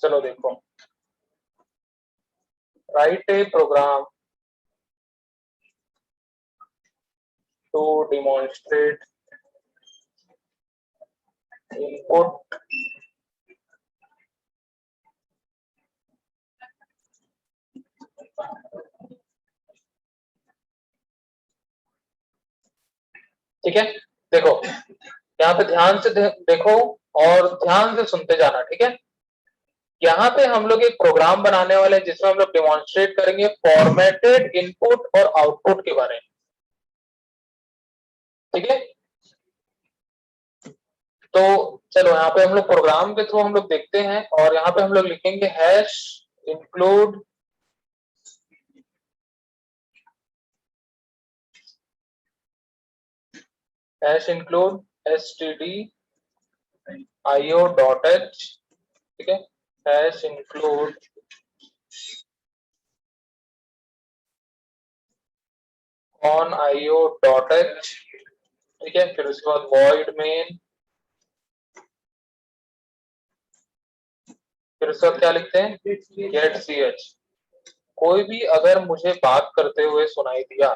चलो देखो, write a program to demonstrate input ठीक है। देखो यहाँ पे ध्यान से देखो और ध्यान से सुनते जाना, ठीक है। यहाँ पे हम लोग एक प्रोग्राम बनाने वाले हैं जिसमें हम लोग डिमॉन्स्ट्रेट करेंगे फॉर्मेटेड इनपुट और आउटपुट के बारे में, ठीक है। तो चलो यहाँ पे हम लोग प्रोग्राम के थ्रू हम लोग देखते हैं और यहाँ पे हम लोग लिखेंगे हैश इंक्लूड stdio.h, ठीक है। हैश इंक्लूड on io.h, ठीक है। फिर उसके बाद void main, फिर उसके बाद क्या लिखते हैं get ch। कोई भी अगर मुझे बात करते हुए सुनाई दिया,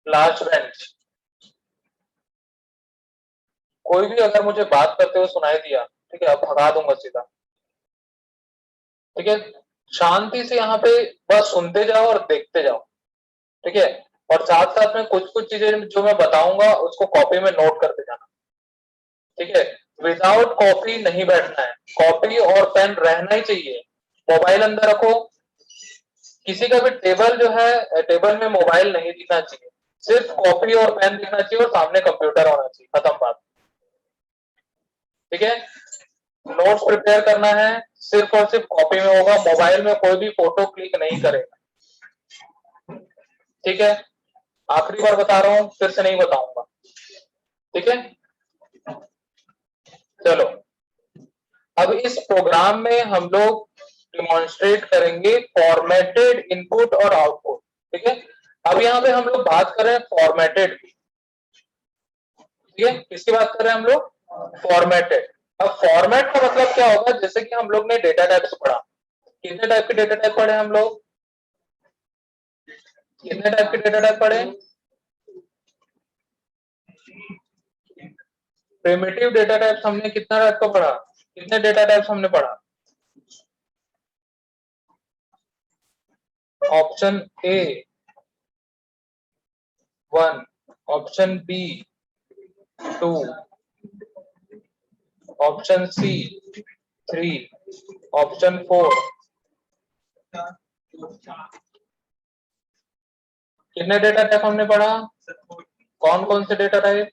लास्ट बेंच, कोई भी अगर मुझे बात करते हुए सुनाई दिया, ठीक है, अब भगा दूंगा सीधा, ठीक है। शांति से यहाँ पे बस सुनते जाओ और देखते जाओ, ठीक है। और साथ साथ में कुछ कुछ चीजें जो मैं बताऊंगा उसको कॉपी में नोट करते जाना, ठीक है। विदाउट कॉपी नहीं बैठना है, कॉपी और पेन रहना ही चाहिए। मोबाइल अंदर रखो, किसी का भी टेबल जो है, टेबल में मोबाइल नहीं दिखना चाहिए, सिर्फ कॉपी और पेन दिखना चाहिए और सामने कंप्यूटर होना चाहिए, खत्म बात, ठीक है। नोट्स प्रिपेयर करना है, सिर्फ और सिर्फ कॉपी में होगा, मोबाइल में कोई भी फोटो क्लिक नहीं करेगा, ठीक है। आखिरी बार बता रहा हूं, फिर से नहीं बताऊंगा, ठीक है। चलो अब इस प्रोग्राम में हम लोग डिमॉन्स्ट्रेट करेंगे फॉर्मेटेड इनपुट और आउटपुट, ठीक है। अब यहाँ पे हम लोग बात कर रहे हैं फॉर्मेटेड की, ठीक है। किसकी बात कर रहे हैं हम लोग, फॉर्मेटेड। अब फॉर्मेट का मतलब क्या होगा, जैसे कि हम लोग ने डेटा टाइप्स पढ़ा, कितने टाइप के डेटा टाइप पढ़े हम लोग, कितने टाइप के डेटा टाइप पढ़े, प्रिमिटिव डेटा टाइप्स हमने कितना टाइप का पढ़ा, कितने डेटा टाइप्स हमने पढ़ा, option A 1, option B 2, option C 3, option 4, कितने डेटा टाइप हमने पढ़ा, कौन कौन से data type,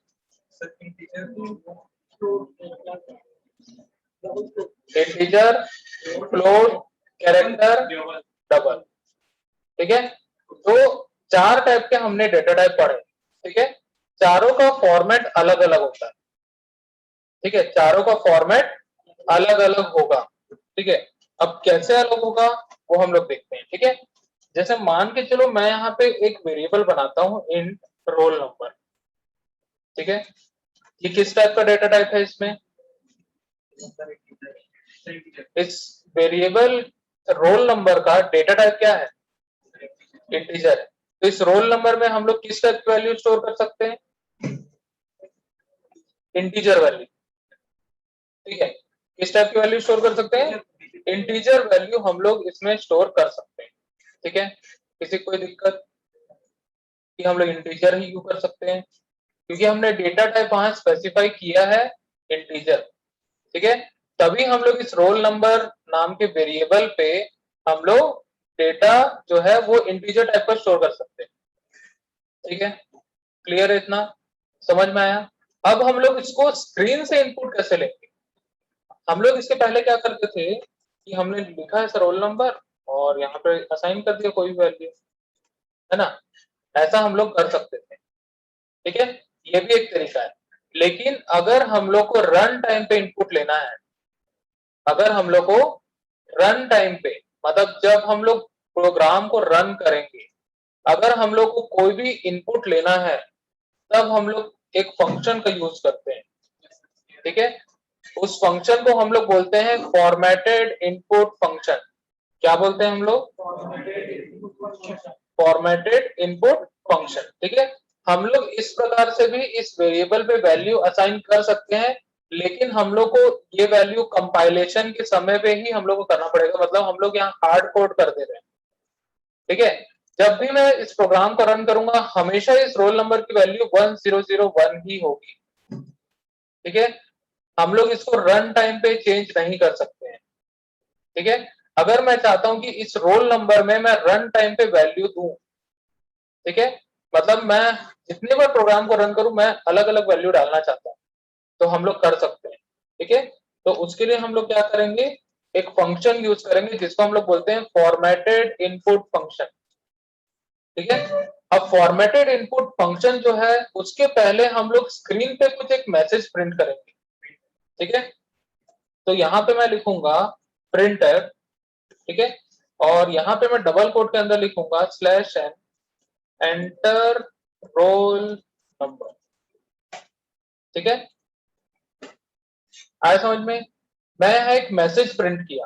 integer, float, character, double, ठीक है। तो 4 टाइप के हमने डेटा टाइप पढ़े, ठीक है। चारों का फॉर्मेट अलग अलग होता है, ठीक है, चारों का फॉर्मेट अलग अलग होगा, ठीक है। अब कैसे अलग होगा वो हम लोग देखते हैं, ठीक है। जैसे मान के चलो मैं यहाँ पे एक वेरिएबल बनाता हूँ इंट रोल नंबर, ठीक है। ये किस टाइप का डेटा टाइप है, इसमें इस वेरिएबल रोल नंबर का डेटा टाइप क्या है, इंटीजर है। तो इस रोल नंबर में हम लोग किस टाइप की वैल्यू स्टोर कर सकते हैं, इंटीजर वैल्यू, ठीक है। किस टाइप की वैल्यू स्टोर कर सकते हैं, इंटीजर वैल्यू हम लोग इसमें स्टोर कर सकते हैं, ठीक है। किसी कोई दिक्कत कि हम लोग इंटीजर ही क्यों कर सकते हैं, क्योंकि हमने डेटा टाइप वहां स्पेसिफाई किया है इंटीजर, ठीक है। तभी हम लोग इस रोल नंबर नाम के वेरिएबल पे हम लोग डेटा जो है वो इंटीजर टाइप का स्टोर कर सकते हैं, ठीक है। क्लियर है, इतना समझ में आया। अब हम लोग इसको स्क्रीन से इनपुट कैसे लेंगे, हम लोग इसके पहले क्या करते थे कि हमने लिखा है रोल नंबर और यहाँ पे असाइन कर दिया कोई भी वैल्यू, है ना, ऐसा हम लोग कर सकते थे, ठीक है। ये भी एक तरीका है। लेकिन अगर हम लोग को रन टाइम पे इनपुट लेना है, अगर हम लोग को रन टाइम पे मतलब जब हम लोग प्रोग्राम को रन करेंगे, अगर हम लोग को कोई भी इनपुट लेना है तब हम लोग एक फंक्शन का यूज करते हैं, ठीक है। उस फंक्शन को हम लोग बोलते हैं फॉर्मेटेड इनपुट फंक्शन। क्या बोलते हैं हम लोग? Formatted input function. ठीक है, हम लोग इस प्रकार से भी इस वेरिएबल पे वैल्यू असाइन कर सकते हैं, लेकिन हम लोग को ये वैल्यू कंपाइलेशन के समय पे ही हम लोग को करना पड़ेगा, मतलब हम लोग यहाँ हार्ड कोड कर दे रहे हैं। ठीक है, जब भी मैं इस प्रोग्राम को रन करूंगा हमेशा इस रोल नंबर की वैल्यू 1001 ही होगी। ठीक है, हम लोग इसको रन टाइम पे चेंज नहीं कर सकते हैं। ठीक है, अगर मैं चाहता हूं कि इस रोल नंबर में मैं रन टाइम पे वैल्यू दूं, ठीक है, मतलब मैं जितने बार प्रोग्राम को रन करूं मैं अलग अलग वैल्यू डालना चाहता हूं, तो हम लोग कर सकते हैं। ठीक है, तो उसके लिए हम लोग क्या करेंगे, एक फंक्शन यूज करेंगे जिसको हम लोग बोलते हैं फॉर्मेटेड इनपुट फंक्शन। ठीक है, अब फॉर्मेटेड इनपुट फंक्शन जो है उसके पहले हम लोग स्क्रीन पे कुछ एक मैसेज प्रिंट करेंगे। ठीक है, तो यहाँ पे मैं लिखूंगा प्रिंटर। ठीक है, और यहाँ पे मैं डबल कोट के अंदर लिखूंगा slash N enter roll number. ठीक है, आया समझ में? मैं एक मैसेज प्रिंट किया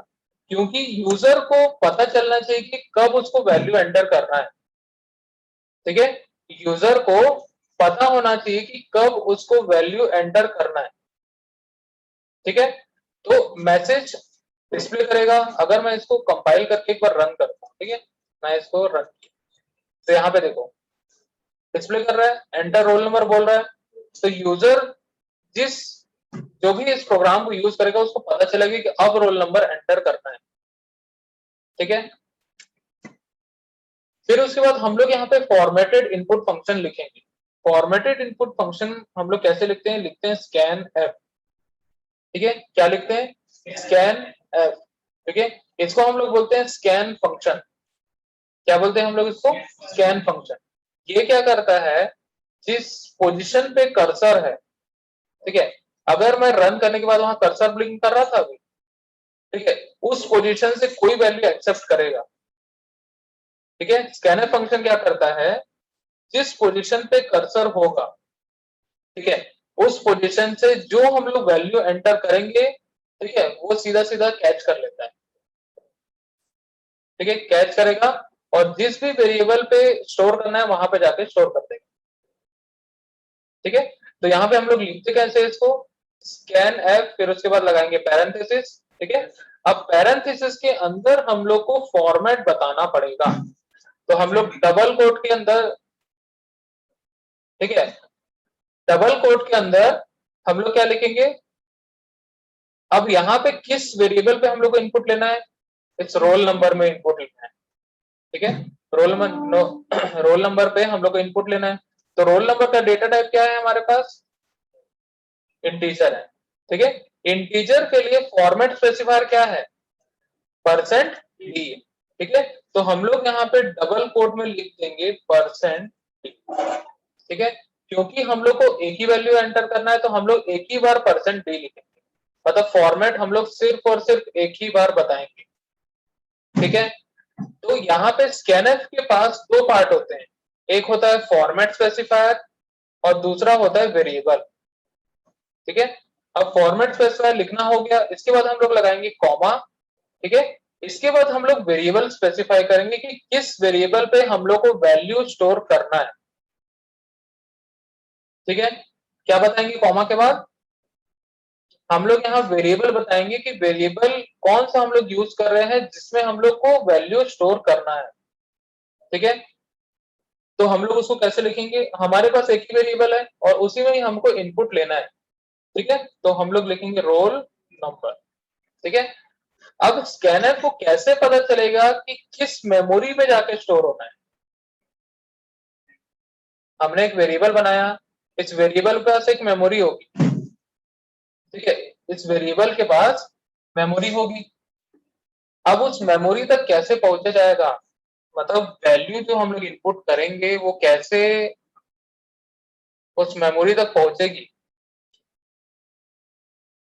क्योंकि यूजर को पता चलना चाहिए कि कब उसको वैल्यू एंटर करना है। ठीक है, यूजर को पता होना चाहिए कि कब उसको वैल्यू एंटर करना है। ठीक है, तो मैसेज डिस्प्ले करेगा। अगर मैं इसको कंपाइल करके एक बार रन करता हूँ, ठीक है, मैं इसको रन किया तो यहाँ पे देखो डिस्प्ले कर रहा है, एंटर रोल नंबर बोल रहा है। तो यूजर जिस जो भी इस प्रोग्राम को यूज करेगा उसको पता चलेगा कि अब रोल नंबर एंटर करना है। ठीक है, फिर उसके बाद हम लोग यहाँ पे फॉर्मेटेड इनपुट फंक्शन लिखेंगे। फॉर्मेटेड इनपुट फंक्शन हम लोग कैसे लिखते हैं? लिखते हैं स्कैन एफ। ठीक है, क्या लिखते हैं? Scan F. ठीक है, इसको हम लोग बोलते हैं स्कैन फंक्शन। क्या बोलते हैं हम लोग इसको? Scan function. ये क्या करता है, जिस पोजीशन पे कर्सर है, ठीक है, अगर मैं रन करने के बाद वहां कर्सर ब्लिंक कर रहा था अभी, ठीक है, उस पोजीशन से कोई वैल्यू एक्सेप्ट करेगा। ठीक है, स्कैनर फंक्शन क्या करता है, जिस पोजीशन पे कर्सर होगा, ठीक है, उस पोजीशन से जो हम लोग वैल्यू एंटर करेंगे, ठीक है, वो सीधा सीधा कैच कर लेता है। ठीक है, कैच करेगा और जिस भी वेरिएबल पे स्टोर करना है वहां पे जाके स्टोर कर देगा। ठीक है, तो यहाँ पे हम लोग लिखते कैसे इसको? स्कैन एफ, फिर उसके बाद लगाएंगे पैरेंथेसिस। ठीक है, अब पैरेंथेसिस के अंदर हम लोग को फॉर्मेट बताना पड़ेगा, तो हम लोग डबल कोट के अंदर, ठीक है, डबल कोट के अंदर हम लोग क्या लिखेंगे? अब यहाँ पे किस वेरिएबल पे हम लोग को इनपुट लेना है? इस रोल नंबर में इनपुट लेना है। ठीक है, रोल नंबर रोल नंबर पे हम लोग को इनपुट लेना है। तो रोल नंबर का डेटा टाइप क्या है हमारे पास? इंटीजर है। ठीक है, इंटीजर के लिए फॉर्मेट स्पेसिफायर क्या है? Percent D. ठीक है, तो हम लोग यहाँ पे डबल कोट में लिख देंगे परसेंट डी। ठीक है, क्योंकि हम लोग को एक ही वैल्यू एंटर करना है तो हम लोग एक ही बार परसेंट डी लिखेंगे, मतलब फॉर्मेट हम लोग सिर्फ और सिर्फ एक ही बार बताएंगे। ठीक है, तो यहाँ पे स्कैनफ के पास दो पार्ट होते हैं, एक होता है फॉर्मेट स्पेसिफायर और दूसरा होता है वेरिएबल। ठीक है, अब फॉर्मेट स्पेसिफायर लिखना हो गया, इसके बाद हम लोग लगाएंगे कॉमा। ठीक है, इसके बाद हम लोग वेरिएबल स्पेसिफाई करेंगे कि किस वेरिएबल पे हम लोग को वैल्यू स्टोर करना है। ठीक है, क्या बताएंगे कॉमा के बाद? हम लोग यहाँ वेरिएबल बताएंगे कि वेरिएबल कौन सा हम लोग यूज कर रहे हैं जिसमें हम लोग को वैल्यू स्टोर करना है। ठीक है, तो हम लोग उसको कैसे लिखेंगे? हमारे पास एक ही वेरिएबल है और उसी में ही हमको इनपुट लेना है। ठीक है, तो हम लोग लिखेंगे रोल नंबर। ठीक है, अब स्कैनर को कैसे पता चलेगा कि किस मेमोरी में जाके स्टोर होना है? हमने एक वेरिएबल बनाया, इस वेरिएबल के पास एक मेमोरी होगी। ठीक है, इस वेरिएबल के पास मेमोरी होगी। अब उस मेमोरी तक कैसे पहुंचा जाएगा, मतलब वैल्यू जो हम लोग इनपुट करेंगे वो कैसे उस मेमोरी तक पहुंचेगी?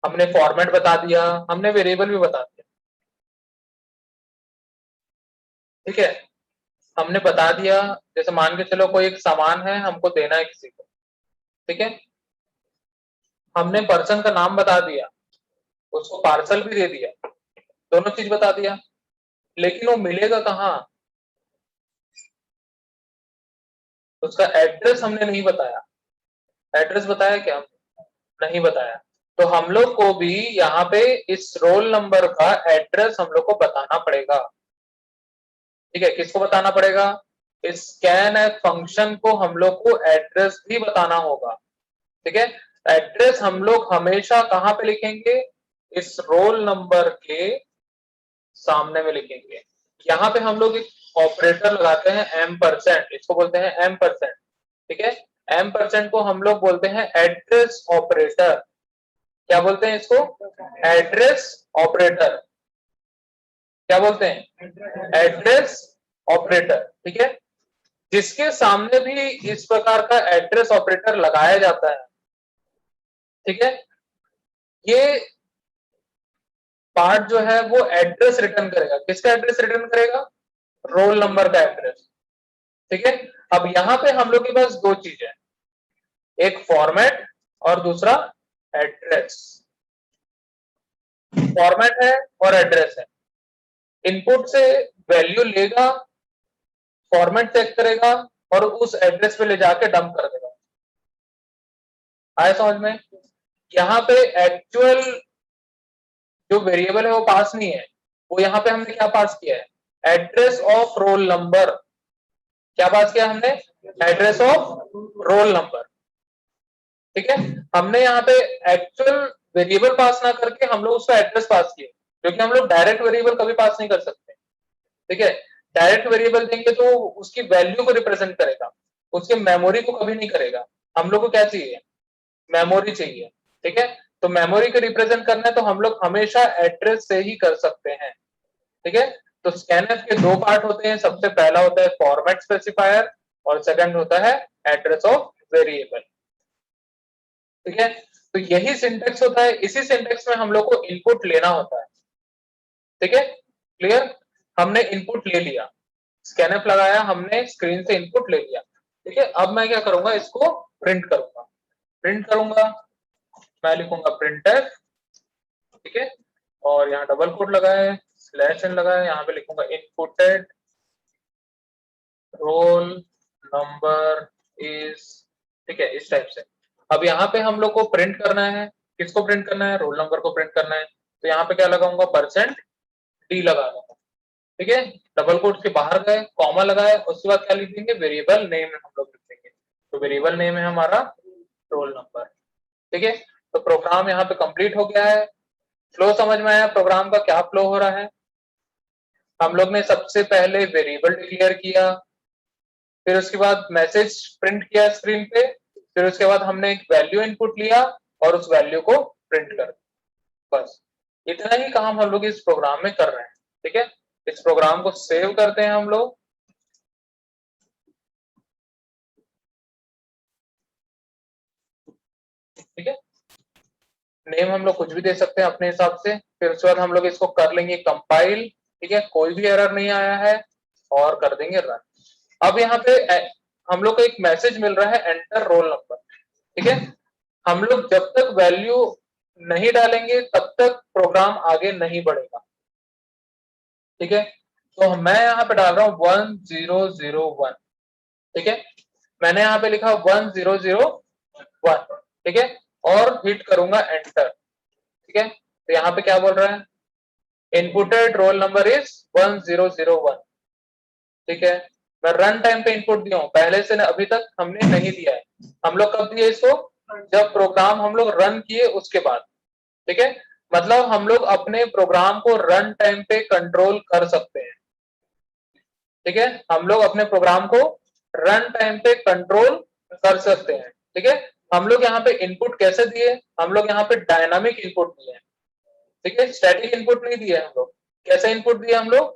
हमने फॉर्मेट बता दिया, हमने वेरिएबल भी बता दिया। ठीक है, हमने बता दिया, जैसे मान के चलो कोई एक सामान है हमको देना है किसी को। ठीक है, हमने पर्सन का नाम बता दिया। उसको पार्सल भी दे दिया, दोनों चीज बता दिया, लेकिन वो मिलेगा कहाँ, उसका एड्रेस हमने नहीं बताया। एड्रेस बताया क्या? नहीं बताया। तो हम लोग को भी यहाँ पे इस रोल नंबर का एड्रेस हम लोग को बताना पड़ेगा। ठीक है, किसको बताना पड़ेगा? इस स्कैनएफ फंक्शन को हम लोग को एड्रेस भी बताना होगा। ठीक है, एड्रेस हम लोग हमेशा कहाँ पे लिखेंगे? इस रोल नंबर के सामने में लिखेंगे। यहाँ पे हम लोग एक ऑपरेटर लगाते हैं M%, इसको बोलते हैं M%। ठीक है, M% को हम लोग बोलते हैं एड्रेस ऑपरेटर। क्या बोलते हैं इसको? Address operator. क्या बोलते हैं? Address operator. ठीक है, जिसके सामने भी इस प्रकार का एड्रेस ऑपरेटर लगाया जाता है। ठीक है, ये पार्ट जो है वो एड्रेस रिटर्न करेगा। किसका एड्रेस रिटर्न करेगा? रोल नंबर का एड्रेस। ठीक है, अब यहां पे हम लोग के पास दो चीज है, एक फॉर्मेट और दूसरा एड्रेस। फॉर्मेट है और एड्रेस है। इनपुट से वैल्यू लेगा, फॉर्मेट चेक करेगा और उस एड्रेस पे ले जाके डंप कर देगा। आया समझ में? यहाँ पे एक्चुअल जो वेरिएबल है वो पास नहीं है, वो यहाँ पे हमने क्या पास किया है? Address of roll number. क्या पास किया हमने? Address of role number. ठीक है, हमने यहाँ पे एक्चुअल वेरिएबल पास ना करके हम लोग उसका एड्रेस पास किए, क्योंकि हम लोग डायरेक्ट वेरिएबल कभी पास नहीं कर सकते। ठीक है, डायरेक्ट वेरिएबल देंगे तो उसकी वैल्यू को रिप्रेजेंट करेगा, उसके मेमोरी को कभी नहीं करेगा। हम लोग को क्या चाहिए? मेमोरी चाहिए। ठीक है, तो मेमोरी को रिप्रेजेंट करना है तो हम लोग हमेशा एड्रेस से ही कर सकते हैं। ठीक है, तो स्कैनएफ के दो पार्ट होते हैं, सबसे पहला होता है फॉर्मेट स्पेसिफायर और सेकंड होता है एड्रेस ऑफ वेरिएबल। ठीक है, तो यही सिंटेक्स होता है, इसी सिंटेक्स में हम लोग को इनपुट लेना होता है। ठीक है, क्लियर? हमने इनपुट ले लिया, स्कैनएफ लगाया, हमने स्क्रीन से इनपुट ले लिया। ठीक है, अब मैं क्या करूंगा? इसको प्रिंट करूंगा। प्रिंट करूंगा, मैं लिखूंगा प्रिंटफ। ठीक है, और यहाँ डबल कोट लगाए, स्लैश एन लगाए, यहाँ पे लिखूंगा इनपुटेड रोल नंबर इज। ठीक है, इस टाइप से। अब यहाँ पे हम लोग को प्रिंट करना है, किसको प्रिंट करना है? रोल नंबर को प्रिंट करना है। तो यहाँ पे क्या लगाऊंगा? %d लगा दूंगा। ठीक है, डबल कोट के बाहर गए, कॉमा लगाए, उसके बाद क्या लिख देंगे? वेरिएबल नेम हम लोग लिख देंगे। तो वेरिएबल नेम है हमारा रोल नंबर। ठीक है, तो प्रोग्राम यहाँ पे कंप्लीट हो गया है। फ्लो समझ में आया प्रोग्राम का क्या फ्लो हो रहा है? हम लोग ने सबसे पहले वेरिएबल डिक्लेयर किया, फिर उसके बाद मैसेज प्रिंट किया स्क्रीन पे, फिर उसके बाद हमने एक वैल्यू इनपुट लिया और उस वैल्यू को प्रिंट कर दिया। बस इतना ही काम हम लोग इस प्रोग्राम में कर रहे हैं। ठीक है, इस प्रोग्राम को सेव करते हैं हम लोग। ठीक है, नेम हम लोग कुछ भी दे सकते हैं अपने हिसाब से। फिर उसके बाद हम लोग इसको कर लेंगे कंपाइल। ठीक है, कोई भी एरर नहीं आया है, और कर देंगे रन। अब यहाँ पे हम लोग को एक मैसेज मिल रहा है, एंटर रोल नंबर। ठीक है, हम लोग जब तक वैल्यू नहीं डालेंगे तब तक प्रोग्राम आगे नहीं बढ़ेगा। ठीक है, तो मैं यहाँ पे डाल रहा हूँ 1001। ठीक है, मैंने यहाँ पे लिखा 1001। ठीक है, और हिट करूंगा एंटर। ठीक है, तो यहाँ पे क्या बोल रहा है? Inputted roll number is 1001। ठीक है, मैं रन टाइम पे इनपुट दिया हूँ, पहले से अभी तक हमने नहीं दिया है। हम लोग कब दिए इसको? जब प्रोग्राम हम लोग रन किए उसके बाद। ठीक है, मतलब हम लोग अपने प्रोग्राम को रन टाइम पे कंट्रोल कर सकते हैं। ठीक है, हम लोग अपने प्रोग्राम को रन टाइम पे कंट्रोल कर सकते हैं। ठीक है, हम लोग यहाँ पे इनपुट कैसे दिए? हम लोग यहाँ पे डायनामिक इनपुट दिए। ठीक है, स्टैटिक इनपुट नहीं दिए हम लोग। कैसे इनपुट दिए हम लोग?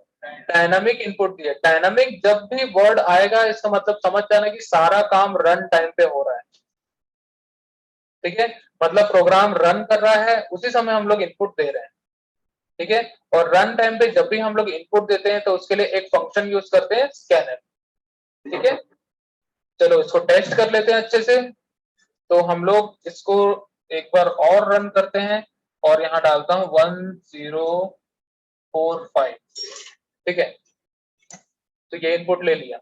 डायनामिक इनपुट दिए। डायनामिक, जब भी वर्ड आएगा इसका मतलब समझ जाना कि सारा काम रन टाइम पे हो रहा है। ठीक है, मतलब प्रोग्राम रन कर रहा है उसी समय हम लोग इनपुट दे रहे हैं। ठीक है, और रन टाइम पे जब भी हम लोग इनपुट देते हैं तो उसके लिए एक फंक्शन यूज करते हैं, स्कैनर। ठीक है, चलो इसको टेस्ट कर लेते हैं अच्छे से। तो हम लोग इसको एक बार और रन करते हैं। और यहाँ डालता हूँ 1045, ठीक है। तो ये इनपुट ले लिया।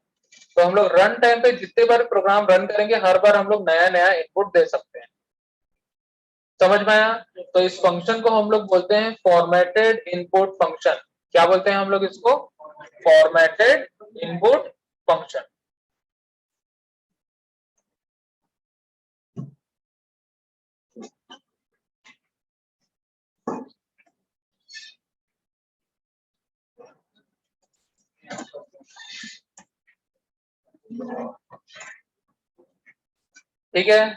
तो हम लोग रन टाइम पे जितने बार प्रोग्राम रन करेंगे हर बार हम लोग नया नया इनपुट दे सकते हैं। समझ में आया? तो इस फंक्शन को हम लोग बोलते हैं फॉर्मेटेड इनपुट फंक्शन। क्या बोलते हैं हम लोग इसको? Formatted input function. ठीक है,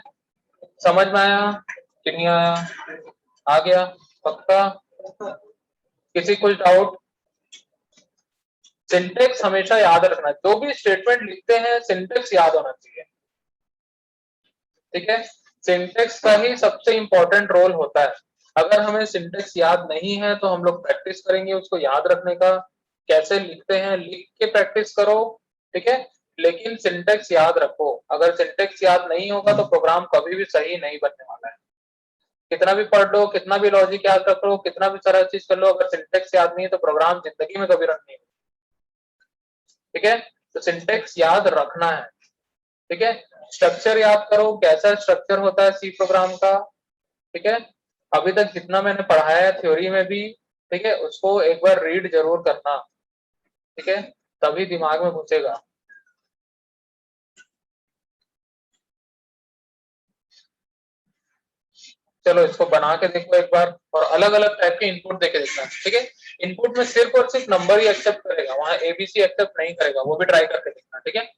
समझ में आया कि नहीं आया? आ गया पक्का? किसी कुछ डाउट? सिंटेक्स हमेशा याद रखना, जो भी स्टेटमेंट लिखते हैं सिंटेक्स याद होना चाहिए, ठीक है। सिंटेक्स का ही सबसे इंपॉर्टेंट रोल होता है। अगर हमें सिंटेक्स याद नहीं है तो हम लोग प्रैक्टिस करेंगे उसको याद रखने का, कैसे लिखते हैं लिख के प्रैक्टिस करो, ठीक है। लेकिन सिंटेक्स याद रखो, अगर सिंटेक्स याद नहीं होगा तो प्रोग्राम कभी भी सही नहीं बनने वाला है। कितना भी पढ़ लो, कितना भी लॉजिक याद रख लो, कितना भी सारा चीज कर लो, अगर सिंटेक्स याद नहीं है तो प्रोग्राम जिंदगी में कभी रन नहीं होगा, ठीक है। तो सिंटेक्स याद रखना है, ठीक है। स्ट्रक्चर याद करो, कैसा स्ट्रक्चर होता है सी प्रोग्राम का, ठीक है। अभी तक जितना मैंने पढ़ाया है थ्योरी में भी, ठीक है, उसको एक बार रीड जरूर करना, ठीक है, तभी दिमाग में घुसेगा। चलो इसको बना के देखो एक बार, और अलग अलग टाइप के इनपुट देके देखना, ठीक है। इनपुट में सिर्फ और सिर्फ नंबर ही एक्सेप्ट करेगा, वहां एबीसी एक्सेप्ट नहीं करेगा, वो भी ट्राई करके देखना, ठीक है।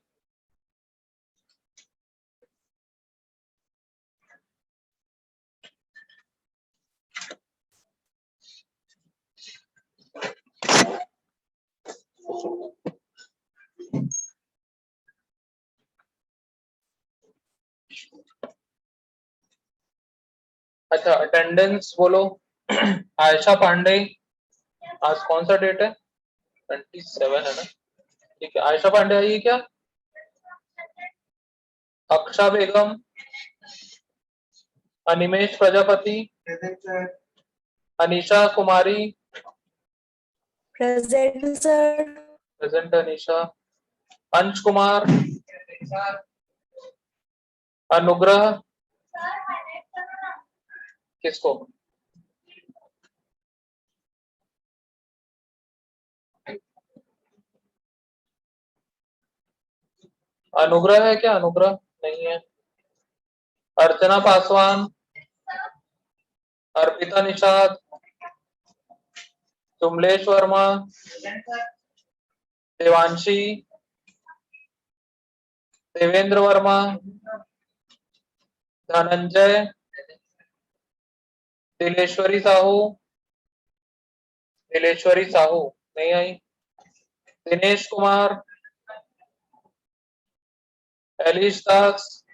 अच्छा अटेंडेंस बोलो। आयशा पांडे, आज कौन सा डेट है? 27 है ना, ठीक है। आयशा पांडे आई है क्या? अक्षा बेगम, अनिमेश प्रजापति, अनीशा कुमारी, प्रेजेंट सर। प्रेजेंट अनीशा, अंश कुमार, अनुग्रह, किसको? अनुग्रह है क्या? अनुग्रह नहीं है। अर्चना पासवान, अर्पिता निषाद, तुमलेश वर्मा, देवांशी, देवेंद्र वर्मा, धनंजय, दिलेश्वरी साहू, दिलेश्वरी साहू नहीं आई। दिनेश कुमार, एलिश दास,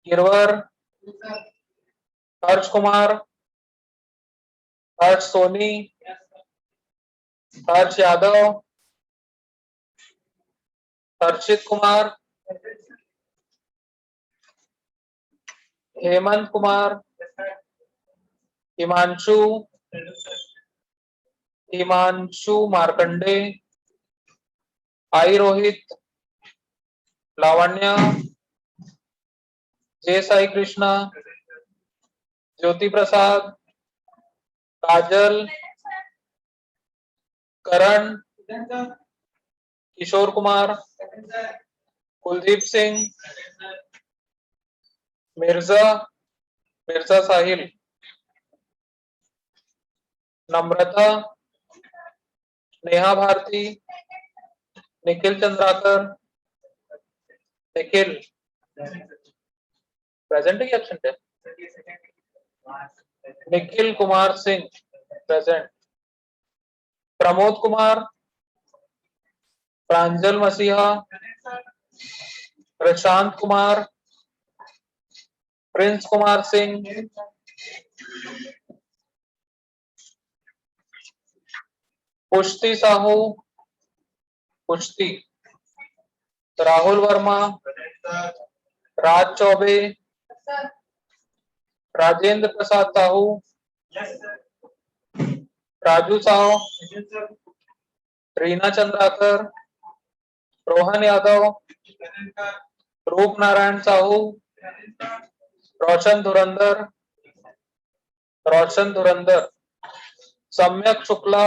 गिरवर, हर्ष कुमार, हर्ष सोनी, हर्ष यादव, हर्षित कुमार, हेमंत कुमार, हिमांशु, हिमांशु मार्कंडे, आई रोहित, लावण्य, जय साई कृष्णा, ज्योति प्रसाद, काजल, करण, किशोर कुमार, कुलदीप सिंह, मिर्जा, मिर्जा साहिल, नम्रता, नेहा भारती, निखिल चंद्राकर, निखिल प्रेजेंट है कि एब्सेंट है? निखिल कुमार सिंह प्रेजेंट, प्रमोद कुमार, प्रांजल मसीहा, प्रशांत कुमार, प्रिंस कुमार सिंह, पुष्टि साहू, पुष्टि, राहुल वर्मा, राज चौबे, राजेंद्र प्रसाद साहू, राजू साव, रीना चंद्राकर, रोहन यादव, रूप नारायण साहू, रोशन धुरंधर, सम्यक शुक्ला,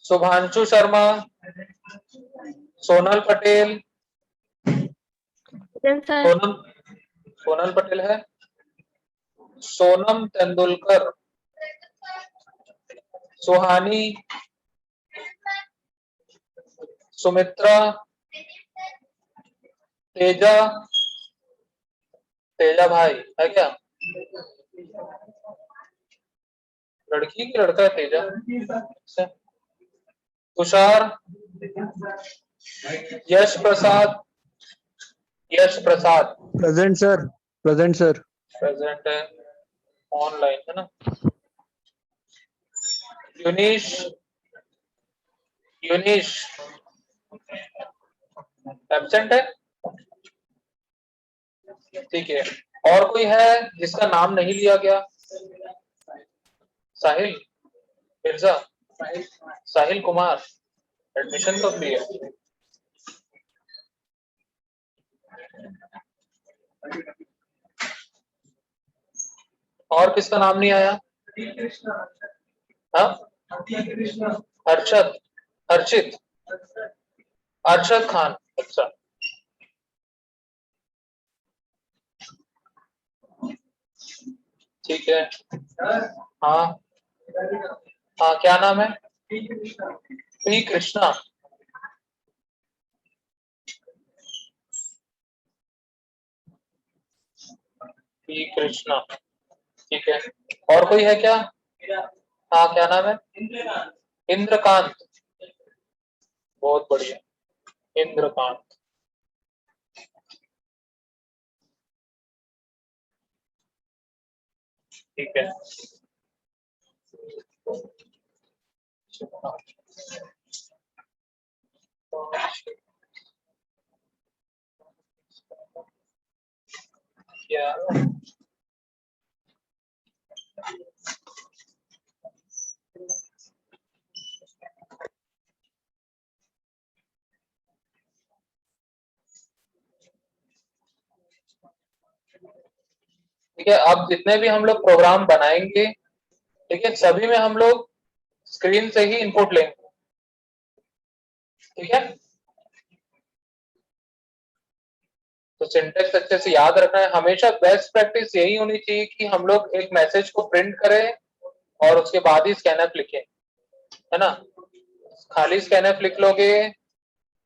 शुभांशु शर्मा, सोनल पटेल, सोनल पटेल है, सोनम तेंदुलकर, सुहानी, सुमित्रा, तेजा भाई है क्या? लड़की की लड़का है तेजा? तुषार, यश प्रसाद, प्रेजेंट सर। प्रेजेंट है, ऑनलाइन है ना? यूनिश एब्सेंट है, ठीक है। और कोई है जिसका नाम नहीं लिया गया? साहिल मिर्जा, साहिल कुमार, एडमिशन कब लिया? और किसका नाम नहीं आया? हाँ, अरशद खान, अच्छा ठीक है। हाँ हाँ, क्या नाम है? पी कृष्णा, ठीक है। और कोई है क्या? हाँ, क्या नाम है? इंद्रकांत, बहुत बढ़िया, इंद्रकांत, ठीक है। क्या ठीक है, अब जितने भी हम लोग प्रोग्राम बनाएंगे, ठीक है, सभी में हम लोग स्क्रीन से ही इनपुट लेंगे, ठीक है। तो सिंटेक्स अच्छे से याद रखना है, हमेशा बेस्ट प्रैक्टिस यही होनी चाहिए कि हम लोग एक मैसेज को प्रिंट करें और उसके बाद ही स्कैनफ लिखें, है ना? खाली स्कैनफ लिख लोगे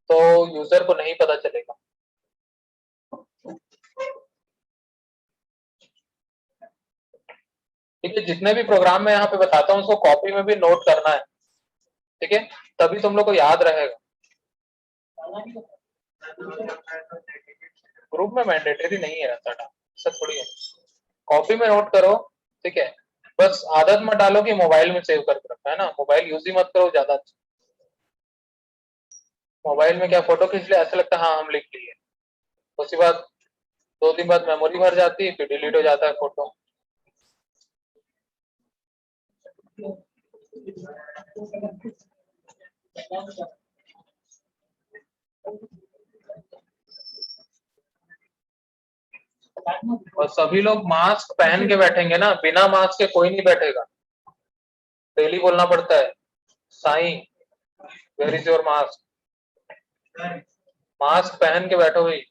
तो यूजर को नहीं पता चलेगा। ठीक है, जितने भी प्रोग्राम मैं यहाँ पे बताता हूँ उसको कॉपी में भी नोट करना है, ठीक है, तभी तुम लोग को याद रहेगा। ग्रुप में मैंडेटरी नहीं है रहता, ऐसा थोड़ी है, कॉपी में नोट करो, ठीक है। बस आदत मत डालो कि मोबाइल में सेव करके रखा है ना, मोबाइल यूज ही मत करो ज्यादा। मोबाइल में क्या फोटो खींच ले, ऐसा लगता है हाँ हम लिख लिए, उसके बाद 2 दिन बाद मेमोरी भर जाती है, फिर डिलीट हो जाता है फोटो। और सभी लोग मास्क पहन के बैठेंगे ना, बिना मास्क के कोई नहीं बैठेगा, डेली बोलना पड़ता है, Sai where is your mask, mask पहन के बैठो भाई।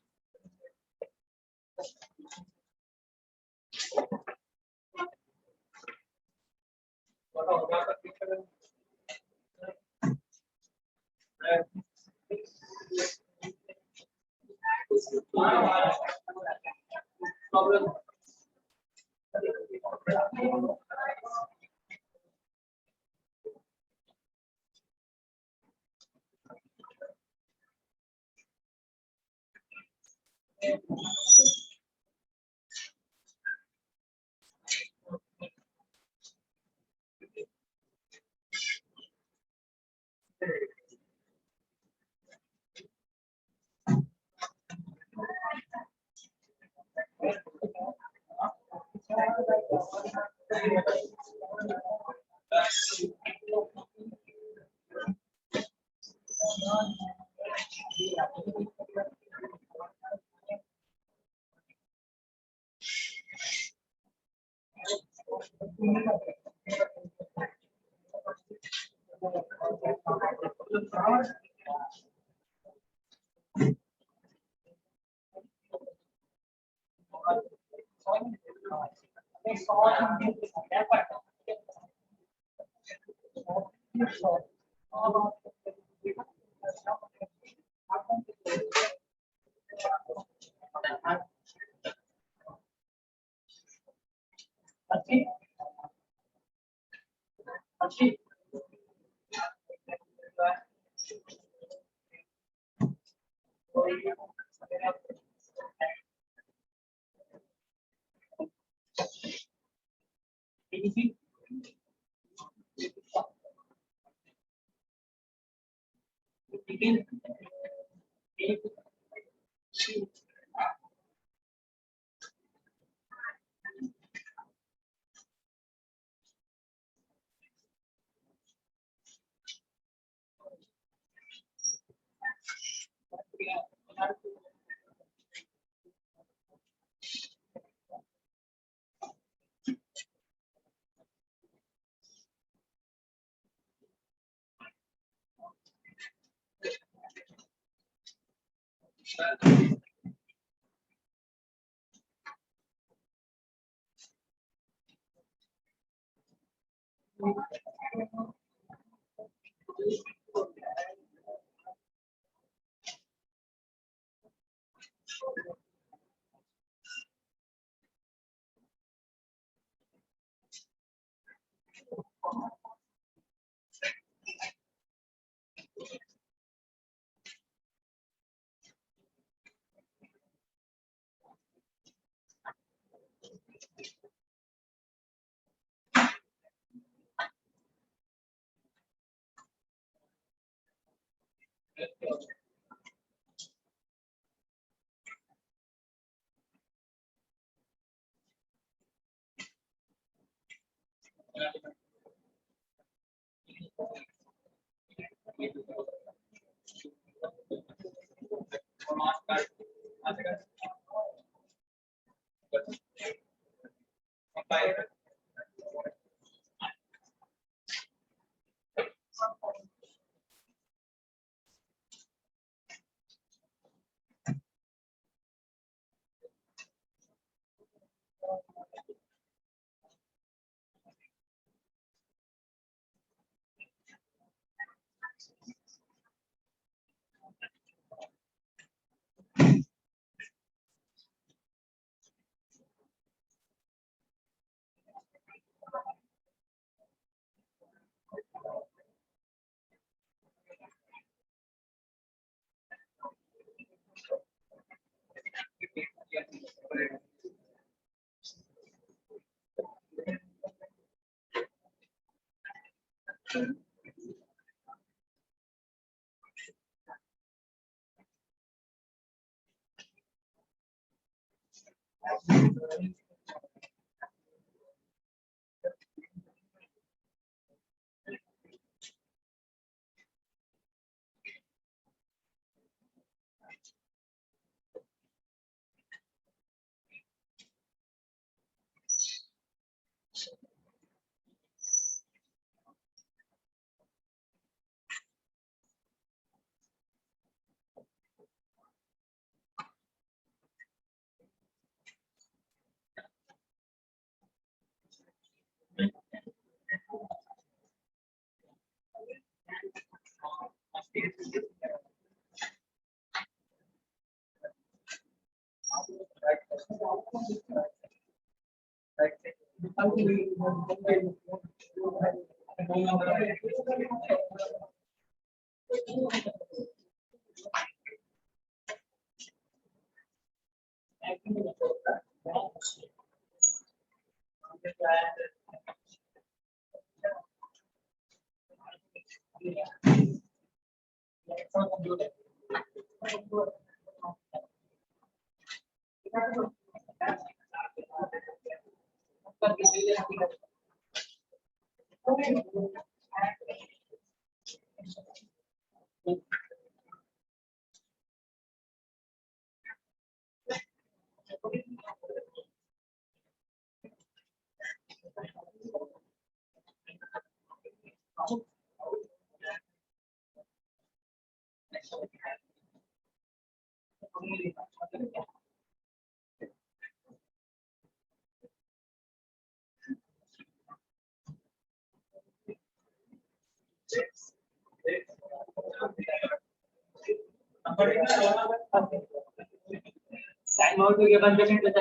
टाइम आउट हो गया 15 मिनट बचा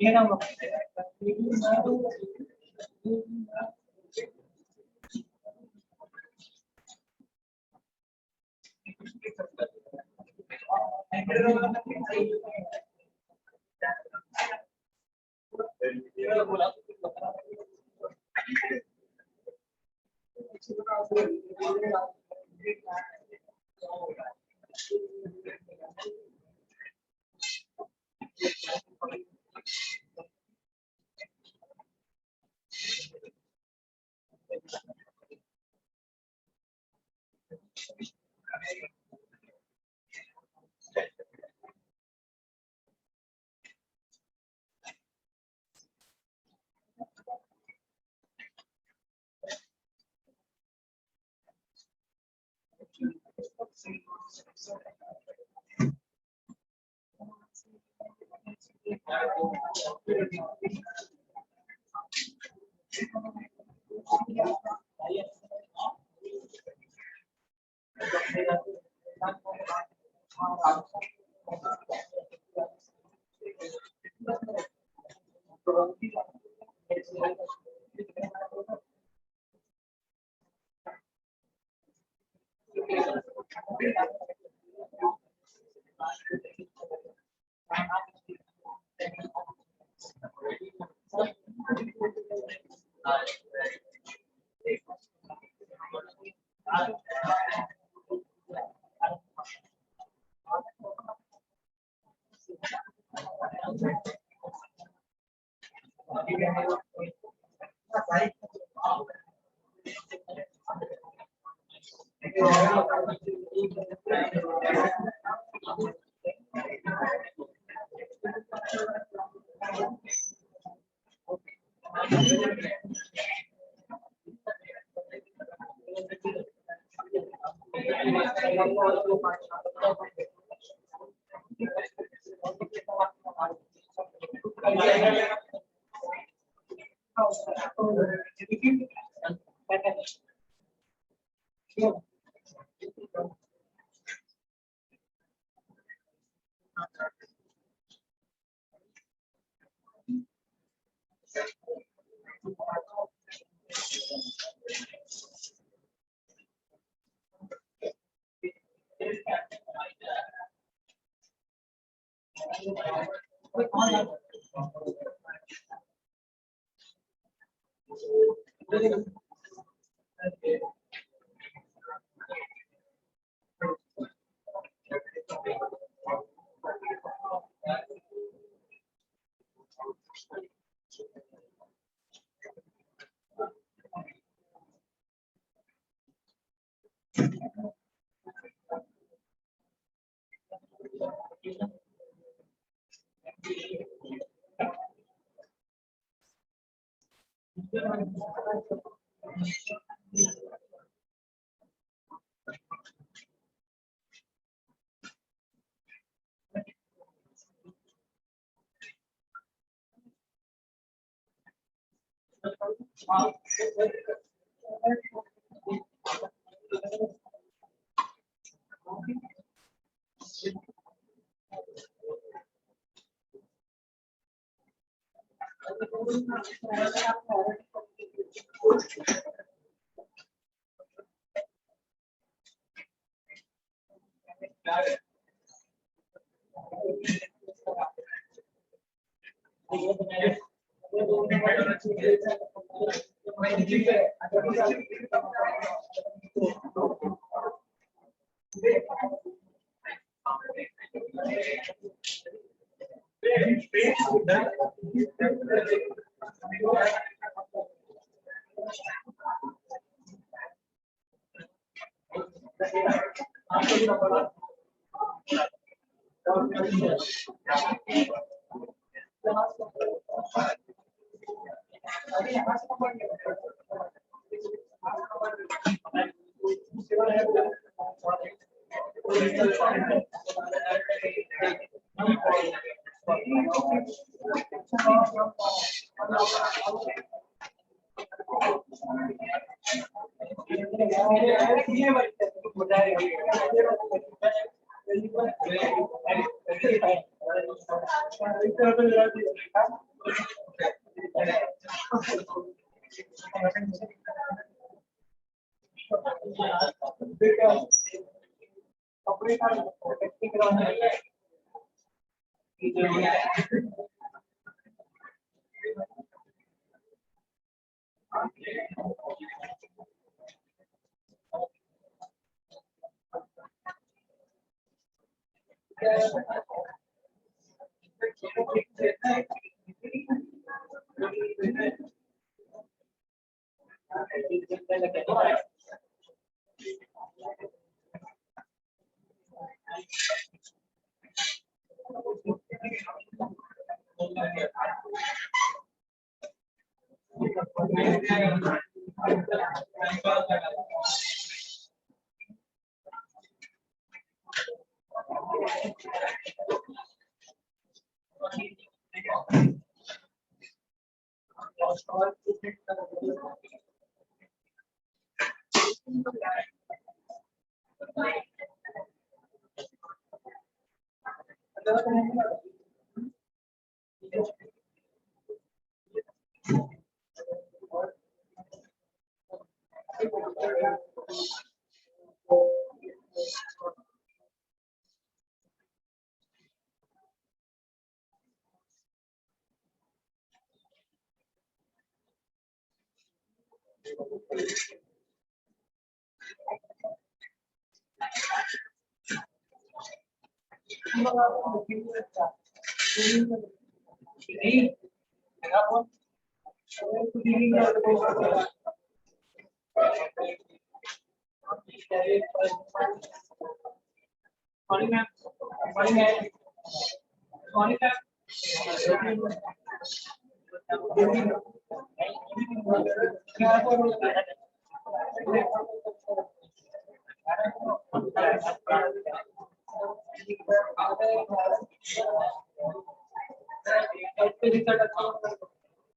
ये ना